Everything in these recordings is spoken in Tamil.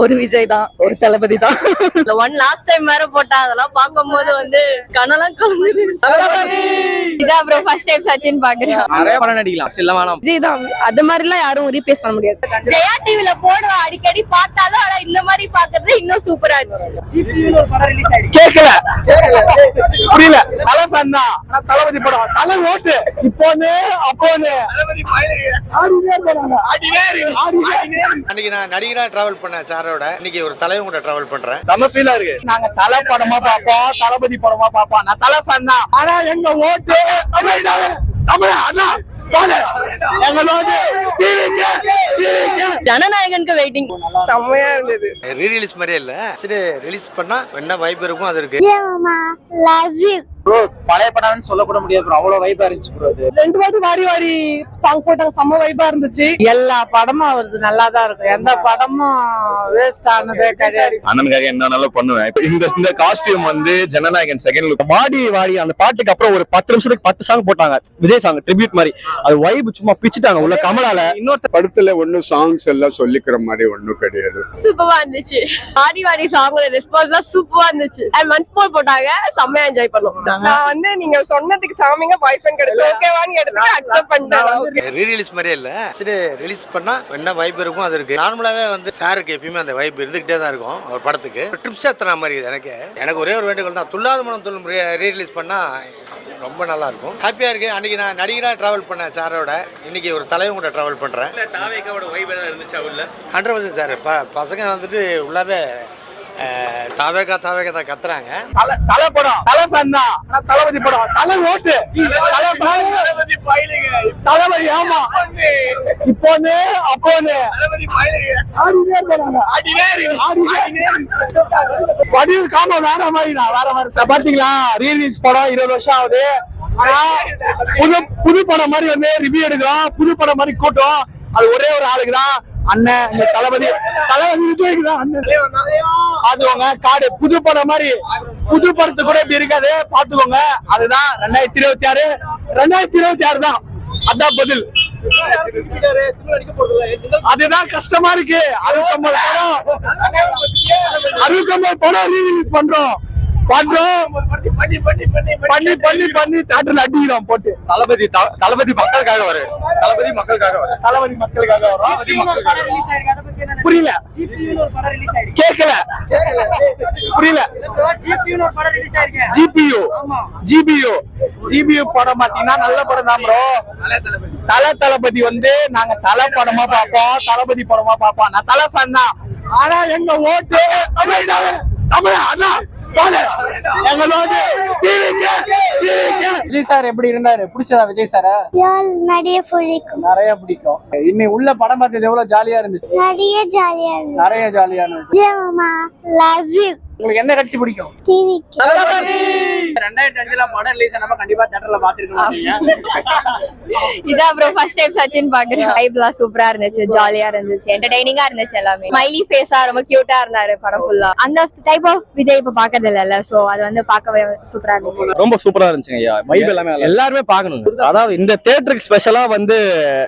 ஒரு விஜய் தான், ஒரு தளபதி தான். ஒன் லாஸ்ட் டைம் வேற போட்டா அதெல்லாம் பாக்கும்போது வந்து கண்ணெல்லாம் கலங்குது. இதான் ப்ரோ ஃபர்ஸ்ட் டைம் சச்சின் பாக்குறேன். நிறைய படம் நடிக்கலாம், சில வேணாம். விஜய் தான், அது மாதிரி எல்லாம் யாரும் ரீப்ளேஸ் பண்ண முடியாது. ஜெயா டிவில போடுவா அடிக்கடி பார்த்தாலும், ஆனா இந்த மாதிரி பாக்குறது இன்னும் சூப்பரா இருந்துச்சு. கேக்கல புரியல. தலை ஃபேன் தான், ஆனா தளபதி படம் தலை ஓட்டு இப்போன்னு அப்போன்னு அன்னைக்கு நான் நடிகரா டிராவல் பண்ணேன் சாரோட, இன்னைக்கு ஒரு தலைவன் கூட டிராவல் பண்றேன். செம ஃபீலா இருக்கு. நாங்க தலை படமா பாப்போம், தளபதி படமா பாப்போம். நான் தலை ஃபேன் தான், ஆனா எங்க ஓட்டு தமிழ் அதான் ஜனநாயகனுக்கு வெயிட்டிங். செம்மையா இருந்தது. ரீரிலீஸ் மாதிரியே இல்ல, சரி ரிலீஸ் பண்ணா என்ன வைப் இருக்கும் அது இருக்கு. ப்ரோ பழைய படம்னு சொல்ல கூட முடியாது ப்ரோ, அவ்வளவு வைபா இருந்துச்சு ப்ரோ. அது 2 வாட்டி வாரி வாரி சாங் போட்டாங்க, செம்ம வைபா இருந்துச்சு. எல்லா படமும் அவருக்கு நல்லா தான் இருக்கும், எந்த படமும் வேஸ்ட் ஆனதே கிடையாது. அண்ணனுக்காக என்னன்னாலும் பண்ணுவேன். இந்த காஸ்டியூம் வந்து ஜனநாயகன் செகண்ட் லுக். வாடி வாடி அந்த பாட்டுக்கு அப்புறம் ஒரு 10 நிமிஷத்துக்கு 10 சாங் போட்டாங்க, விஜய் சாங் ட்ரிபியூட் மாதிரி. அது வைப் சும்மா பிச்சிட்டாங்க உள்ள கமலால. இன்னொரு படத்துல ஒன்னும் சாங்ஸ் எல்லாம் சொல்லிக்கிற மாதிரி ஒன்னும் கிடையாது. சூப்பரா இருந்துச்சு. வாடி வாடி சாங்கோட ரெஸ்பான்ஸ்லாம் சூப்பரா இருந்துச்சு. அண்ட் மன்ஸ் போல் போட்டாங்க, செம்மையா என்ஜாய் பண்ணோம். நான் வந்து நீங்க சொன்னதுக்கு சாமிங்க பாய் ஃப்ரெண்ட் கிடைச்சு ஓகேவான்னு எடுத்து அக்செப்ட் பண்ணிட்டேன். ரீரிலீஸ் மாதிரியே இல்ல, சரி ரிலீஸ் பண்ணா என்ன வைப் இருக்கும் அது இருக்கு. நார்மலாவே வந்து சாருக்கு எப்பயுமே அந்த வைப் இருந்துகிட்டே தான் இருக்கும். அவர் படத்துக்கு ட்ரிப்ஸ் ஏத்துற மாதிரி எனக்கு ஒரே ஒரு வேண்டுகோள் தான், துல்லாத மனம் துள்ளும் ரீரிலீஸ் பண்ணா ரொம்ப நல்லா இருக்கும். ஹாப்பியா இருக்கு. அன்னைக்கு நான் நடிகரா டிராவல் பண்ணேன் சாரோட, இன்னைக்கு ஒரு தலைவன் கூட டிராவல் பண்றேன். 100% சார். பசங்க வந்துட்டு உள்ளாவே தாவேகா தான் கத்துறாங்க. தலை படம் தலை ஃபேன் தான், ஆனா தளபதி படம் தலை ஓட்டு தளபதி. ஆமா இப்போன்னு அப்போன்னு வடிவு காம வேற மாதிரிடா, வேற மாதிரி. பாத்தீங்களா ரீரிலீஸ் படம் 20 வருஷம் ஆகுது, ஆனா புது படம் மாதிரி வந்து ரிவ்யூ எடுக்கிறோம், புது படம் மாதிரி கூட்டம். அது ஒரே ஒரு ஆளுக்கு தான், அண்ணன் இந்த தளபதி விஜய்க்கு தான் அண்ணன். பாத்துக்கோங்க காடு புது படம் மாதிரி, புது படத்து கூட இப்படி இருக்காது, பாத்துக்கோங்க. அதுதான் 2026 தான், அதான் பதில். அதுதான் கஷ்டமா இருக்கு. 69 படம் ரீரிலீஸ் பண்றோம் பண்ணி தேட்டர்ல அடிக்கிறோம் போட்டு. தளபதி மக்களுக்காக வரும். தளபதி மக்களுக்காக வரும். புரியல கேக்கல புரியல. ஜிபியு படம் பாத்தீங்கன்னா நல்ல படம் தான் ப்ரோ. தளபதி வந்து நாங்க தலை படமா பாப்போம், தளபதி படமா பாப்போம். நான் தலை ஃபேன் தான், ஆனா எங்க ஓட்டு தமிழ் அதான். விஜய் சார் எப்படி இருந்தாரு? பிடிச்சதா விஜய் சார? நிறைய பிடிக்கும். இன்னைக்கு உள்ள படம் பார்த்தது எவ்வளவு ஜாலியா இருந்துச்சு? நிறைய ஜாலியா இருந்துச்சு. உங்களுக்கு என்ன கட்சி பிடிக்கும்? 2005 படம் ரிலீஸ் ஆனப்ப கண்டிப்பா தியேட்டர்ல பாத்துருக்கீங்க. இதான் ப்ரோ ஃபர்ஸ்ட் டைம் சச்சின் பாக்குறேன். வைப்லாம் சூப்பரா இருந்துச்சு, ஜாலியா இருந்துச்சு, என்டர்டெய்னிங்கா இருந்துச்சு. எல்லாமே ஸ்மைலி ஃபேஸா ரொம்ப கியூட்டா இருந்தாரு படம் ஃபுல்லா. அந்த டைப் ஆஃப் விஜய் இப்ப பாக்குறது இல்ல, சோ அது வந்து பார்க்கவே சூப்பரா இருந்துச்சு. ரொம்ப சூப்பரா இருந்துச்சுங்க ஐயா. வைப் எல்லாமே எல்லாருமே பார்க்கணும். அதாவது இந்த தியேட்டருக்கு ஸ்பெஷலா வந்து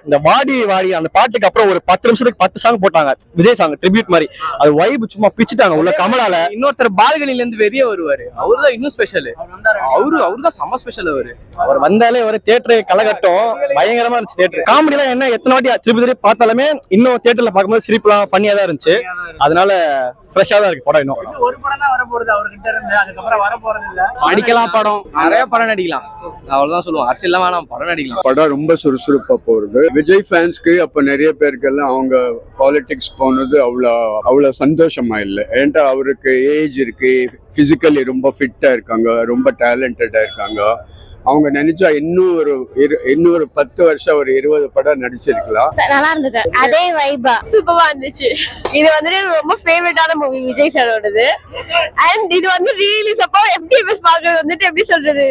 இந்த வாடி வாடி அந்த பாட்டுக்கு அப்புறம் ஒரு 10 நிமிஷத்துக்கு 10 சாங் போட்டாங்க, விஜய் சாங் ட்ரிபியூட் மாதிரி. அது வைப் சும்மா பிச்சிட்டாங்க உள்ள கமலால. இன்னொருத்தர் பால்கனில இருந்து வெளியே வருவாரு, அவருதான் இன்னும் ஸ்பெஷல். அவருதான் செம்ம ஸ்பெஷல். அவர் வந்தாலே ஒரு தியேட்டர் கலகட்டம் பயங்கரமா இருந்துச்சு. தியேட்டர் காமெடி எல்லாம் என்ன எத்தனை வாட்டி திருப்பி பார்த்தாலுமே இன்னும் தியேட்டர்ல பார்க்கும்போது சிரிப்புலாம் ஃபன்னியா தான் இருந்துச்சு. அதனால ஃப்ரெஷ்ஷா தான் இருக்கு படம். இன்னும் ஒரு படம் தான் வர போறது அவர்கிட்ட இருந்து, அதுக்கப்புறம் வர போறது இல்ல. நடிக்கலாம், படம் நிறைய படம் நடிக்கலாம், அவ்வளவுதான் சொல்லுவோம். அரசியல் வேணாம், படம் நடிக்கலாம். படம் ரொம்ப சுறுசுறுப்பா போறது. விஜய் ஃபேன்ஸ்க்கு அப்ப நிறைய பேருக்கு எல்லாம் அவங்க பாலிடிக்ஸ் போனது அவ்வளவு சந்தோஷமா இல்லை. ஏன்டா அவருக்கு ஏஜ் இருக்கு, பிசிக்கலி ரொம்ப ஃபிட்டா இருக்காங்க, ரொம்ப டேலண்டடா இருக்காங்க. அவங்க நினைச்சா இன்னொரு 10 வருஷம் ஒரு 20 படம் நடிச்சிருக்கலாம். நல்லா இருந்தது, அதே வைபா சூப்பரா இருந்துச்சு. இது வந்து ரொம்ப ஃபேவரட்டான மூவி விஜய் சாரோடது. அண்ட் இது வந்து ரிலீஸ் அப்போ FTFS பாக்குறது வந்துட்டு எப்படி சொல்றது,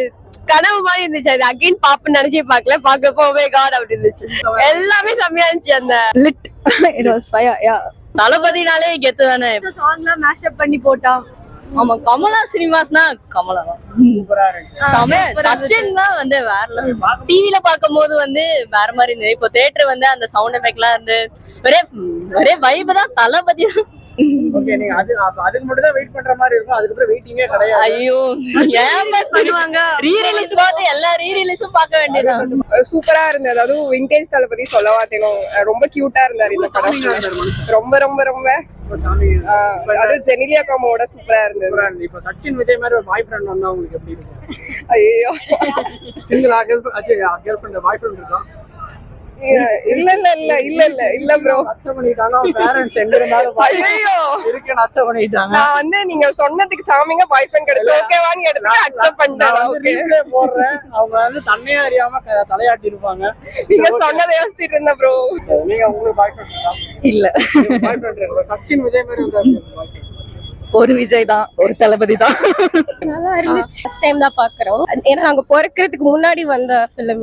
கனவு மாதிரி இருந்துச்சு. அது அகைன் பாப்புன்னு நினைச்சே பாக்கல, பாக்கப்போ ஓ காட் அப்படி இருந்துச்சு. எல்லாமே செம்மையா இருந்துச்சு. அந்த லிட் இட் வாஸ் ஃபயர். யா தளபதினாலே கெத்து தானே. சாங்லாம் மேஷ் அப் பண்ணி போட்டான். ஆமா, கமலா சினிமாஸ்னா கமலா தான் சச்சின் தான் வந்து வேற லெவல். டிவில பாக்கும்போது வந்து வேற மாதிரி இருந்தது. இப்போ தியேட்டர் வந்து அந்த சவுண்ட் எஃபெக்ட்லாம் இருந்து ஒரே வைப் தான். தளபதி ஓகே நீங்க அதுக்கு மட்டும் தான் வெயிட் பண்ற மாதிரி இருக்கும், அதுக்கப்புறம் வெயிட்டிங்கே கிடையாது. ஐயோ ஏன் பாஸ் பண்ணுவாங்க, ரீ ரிலீஸ் பார்த்து எல்லா ரீ ரிலீஸும் பார்க்க வேண்டியதான். சூப்பரா இருந்தது. அதுவும் விண்டேஜ் தளபதி சொல்லவா தேனும். ரொம்ப கியூட்டா இருந்தாரு இந்த படம். ரொம்ப ரொம்ப ரொம்ப அது ஜெனிலியா காமோட சூப்பரா இருந்தது. இப்போ சச்சின் விஜய் மாதிரி ஒரு பாய் ஃப்ரெண்ட் வந்தா உங்களுக்கு எப்படி இருக்கும்? ஐயோ சிங்கிள் கேர்ள் ஃப்ரெண்ட் பாய் ஃப்ரெண்ட் இருக்கா? இல்ல ப்ரோ. அக்செப்ட் பண்ணிட்டாங்க பேரண்ட்ஸ் எங்க இருந்தாலும் ஐயோ இருக்குன்னு அக்செப்ட் பண்ணிட்டாங்க. நான் நீங்க சொன்னதுக்கு சாமிங்க பாய் ஃப்ரெண்ட் கிடைச்சு ஓகேவான்னு எடுத்து அக்செப்ட் பண்ணிட்டேன். ஓகே போடுறேன். அவங்க தன்னையே அறியாம தலையாட்டி இருப்பாங்க. நீங்க சொன்னதை யோசிச்சுட்டு இருந்த ப்ரோ. நீங்க உங்களுக்கு பாய் ஃப்ரெண்ட் இருக்கா? இல்ல பாய் ஃப்ரெண்ட் இருக்கு. சச்சின் விஜய் மாதிரி இருந்தாரு. ஒரு விஜய் தான், ஒரு தளபதி தான். நல்லா இருந்துச்சு. ஃபர்ஸ்ட் டைம் தான் பாக்குறோம். ஏன்னா நாங்க பிறக்கிறதுக்கு முன்னாடி வந்த ஃபிலிம்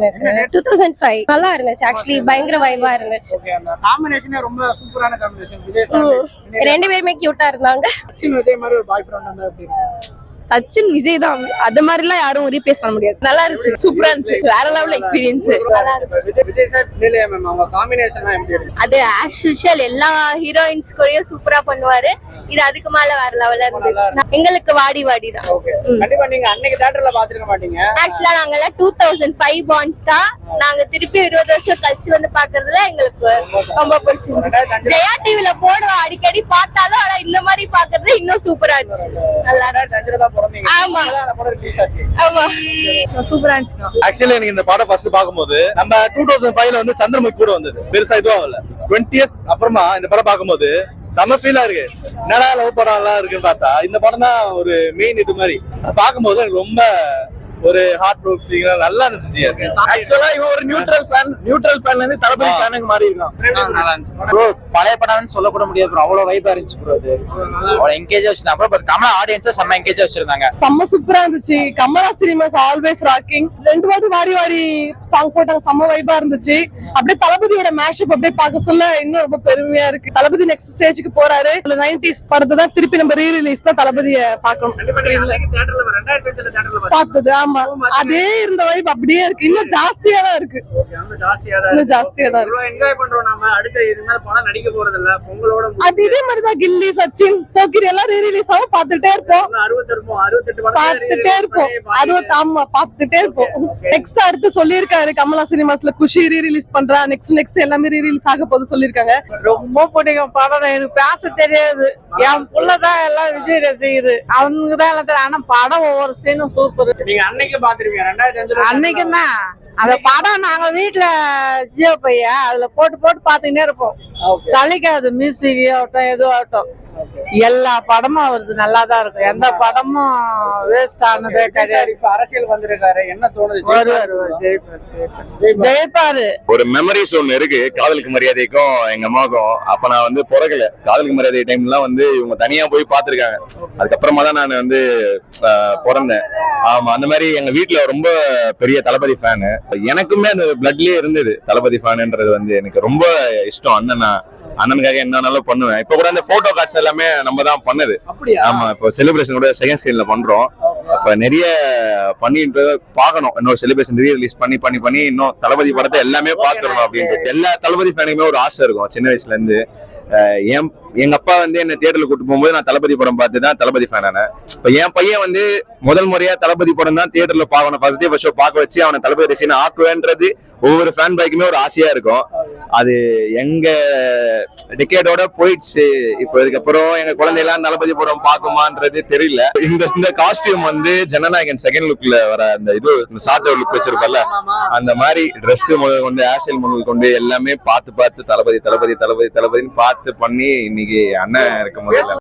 2005. நல்லா இருந்துச்சு. ஆக்சுவலி பயங்கர வைபா இருந்துச்சு. ஓகே அந்த காம்பினேஷனே ரொம்ப சூப்பரான காம்பினேஷன். விஜய் சார் ரெண்டு பேருமே கியூட்டா இருந்தாங்க. சச்சின் விஜய் மாதிரி ஒரு பாய் ஃப்ரெண்ட் வந்தா எப்படி இருக்கும்? சச்சின் விஜய் தான், அது மாதிரிலாம் யாரும் ரீப்ளேஸ் பண்ண முடியாது. நல்லா இருந்துச்சு, சூப்பரா இருந்துச்சு, வேற லெவல் எக்ஸ்பீரியன்ஸ். நல்லா இருந்துச்சு. விஜய் சார் நிலையா மேம் அவங்க காம்பினேஷன் எப்படி இருக்கு? அது ஆஸ் யூஷுவல் எல்லா ஹீரோயின்ஸ் கூடயும் சூப்பரா பண்ணுவாரு. இது அதுக்கு மேல வேற லெவல்ல இருந்துச்சு. எங்களுக்கு வாடி வாடி தான். ஓகே கண்டிப்பா நீங்க அன்னைக்கு தியேட்டர்ல பாத்துக்க மாட்டீங்க. ஆக்சுவலா நாங்க 2005 பாண்ட்ஸ் தான். நாங்க திருப்பி 20 வருஷம் கழிச்சு வந்து பாக்குறதுல எங்களுக்கு ரொம்ப பிடிச்சிருந்துச்சு. ஜெயா டிவில போடுவோம் அடிக்கடி பார்த்தாலும், ஆனா இந்த மாதிரி பாக்குறது இன்னும் சூப்பரா இருந்துச்சு. நல்லா இருந்துச்சு. ஆமா ஆமா சூப்பரா இருந்துச்சு. ஆக்சுவலி எனக்கு இந்த படம் ஃபர்ஸ்ட் பாக்கும்போது நம்ம 2005ல வந்து சந்திரமுகி கூட வந்தது, பெருசா இதுவும் ஆகல. 20 இயர்ஸ் அப்புறமா இந்த படம் பாக்கும்போது செம்ம ஃபீலா இருக்கு. என்னடா லவ் படம் எல்லாம் இருக்குன்னு பார்த்தா இந்த படம் தான் ஒரு மெயின் இது மாதிரி. பாக்கும்போது எனக்கு ரொம்ப ஒரு ஹார்ட் ப்ரோக்கிங்கா நல்லா இருந்துச்சு. ஆக்சுவலா இவன் ஒரு நியூட்ரல் ஃபேன்ல இருந்து தளபதி ஃபேனுக்கு மாறி இருக்கான். நல்லா இருந்துச்சு. ப்ரோ பழைய படம்னு சொல்லக்கூட முடியாது ப்ரோ, அவ்வளவு வைபா இருந்துச்சு ப்ரோ. அது அவ்வளவு என்கேஜ் வச்சிருந்தாங்க ப்ரோ. பட் கமலா ஆடியன்ஸை செம்ம என்கேஜ் வச்சிருந்தாங்க. செம்ம சூப்பரா இருந்துச்சு. Kamala cinemas always rocking. 2 வாட்டி வாரி வாரி சாங் போட்டாங்க, செம்ம வைபா இருந்துச்சு. அப்படியே தளபதியோட மேஷப் அப்படியே பார்க்க சொல்ல இன்னும் ரொம்ப பெருமையா இருக்கு. தளபதி நெக்ஸ்ட் ஸ்டேஜுக்கு போறாரு. 90s படத்தை தான் திருப்பி நம்ம ரீ ரிலீஸ் தான் தளபதிய பார்க்கணும். பார்த்தது ஆமா, அதே இருந்த வைப் அப்படியே இருக்கு. இன்னும் ஜாஸ்தியா தான் இருக்கு. இன்னும் ஜாஸ்தியா தான் இருக்கு. என்ஜாய் பண்றோம் நாம. அடுத்து இதுமே படம் நடிக்க போறது இல்ல, பொங்கலோட அது இதே மாதிரி தான். கில்லி, சச்சின், போக்கிரி எல்லாம் ரீ ரிலீஸ் ஆகும், பார்த்துட்டே இருப்போம். 68 படம் பார்த்துட்டே இருப்போம். 60 ஆமா பார்த்துட்டே இருப்போம். நெக்ஸ்ட் அடுத்து சொல்லியிருக்காரு கமலா சினிமாஸ்ல குஷி ரீ ரிலீஸ் பண்றா. நெக்ஸ்ட் எல்லாமே ரீ ரிலீஸ் ஆக போது சொல்லியிருக்காங்க. ரொம்ப பிடிக்கும் படம். எனக்கு பேச தெரியாது. என் புள்ளதான் எல்லாம் விஜய் ரசிகர், அவனுக்கு தான் எல்லாம் தெரியும். ஆனா படம் ஒவ்வொரு சீனும் சூப்பர். நீங்க அன்னைக்கு பாத்துருவீங்க 2005 அன்னைக்கு தான் அந்த படம் நாங்க வீட்டுல ஜியோ பையா அதுல போட்டு பாத்துக்கிட்டே இருப்போம். சலிக்காது. மியூசிக் ஆகட்டும் எதுவும் ஆகட்டும் எல்லா படமும் வருது, நல்லாதான் இருக்கும். எந்த படமும் வேஸ்ட் ஆனதே கிடையாது. இப்ப அரசியல் வந்திருக்காரு, என்ன தோணுது? ஜெயிப்பாரு. ஒரு மெமரிஸ் ஒண்ணு இருக்கு காதலுக்கு மரியாதைக்கும் எங்க அம்மாவுக்கும். அப்ப நான் வந்து பிறகுல காதலுக்கு மரியாதை டைம்லாம் வந்து இவங்க தனியா போய் பாத்துருக்காங்க. அதுக்கப்புறமா தான் நான் வந்து பிறந்தேன். ஆமா அந்த மாதிரி எங்க வீட்டுல ரொம்ப பெரிய தளபதி ஃபேனு. எனக்குமே அந்த பிளட்லயே இருந்தது தளபதி ஃபேனுன்றது. வந்து எனக்கு ரொம்ப இஷ்டம். அண்ணனுக்காக என்னன்னாலும் பண்ணுவேன். இப்ப கூட அந்த போட்டோ கார்ட்ஸ் எல்லாமே நம்ம தான் பண்ணது. ஆமா இப்போ செலிப்ரேஷன் கூட செகண்ட் ஸ்கிரீன்ல பண்றோம். அப்ப நிறைய பண்ணிட்டு பாக்கணும். இன்னொரு செலிப்ரேஷன் ரீ ரிலீஸ் பண்ணி இன்னும் தளபதி படத்தை எல்லாமே பாத்துடணும் அப்படின்ட்டு எல்லா தளபதி ஃபேனுக்குமே ஒரு ஆசை இருக்கும் சின்ன வயசுல இருந்து. எங்க அப்பா வந்து என்ன தியேட்டர்ல கூட்டு போகும்போது நான் தளபதி படம் பார்த்து தான் தளபதி ஃபேன் ஆனேன். இப்ப என் பையன் வந்து முதல் முறையா தளபதி படம் தான் தியேட்டர்ல பாக்கணும், ஃபர்ஸ்ட் டே ஃபர்ஸ்ட் ஷோ பார்க்க வச்சு அவனை தளபதி ரசிகன் ஆக்குவேன்றது ஒவ்வொரு ஃபேன் பாய்க்குமே ஒரு ஆசையா இருக்கும். அது எங்க டிக்கெட்டோட போயிடுச்சு. இப்போ இதுக்கப்புறம் எங்க குழந்தையெல்லாம் தளபதி படம் பாக்குமான்றது தெரியல. இந்த காஸ்டியூம் வந்து ஜனநாயகன் செகண்ட் லுக்ல வர அந்த இது ஷார்ட் லுக் வச்சிருக்கல, அந்த மாதிரி ட்ரெஸ் முதல் கொண்டு ஆஷியல் முதல் கொண்டு எல்லாமே பார்த்து தளபதின்னு பார்த்து பண்ணி இன்னைக்கு அண்ணன் இருக்க முடியல.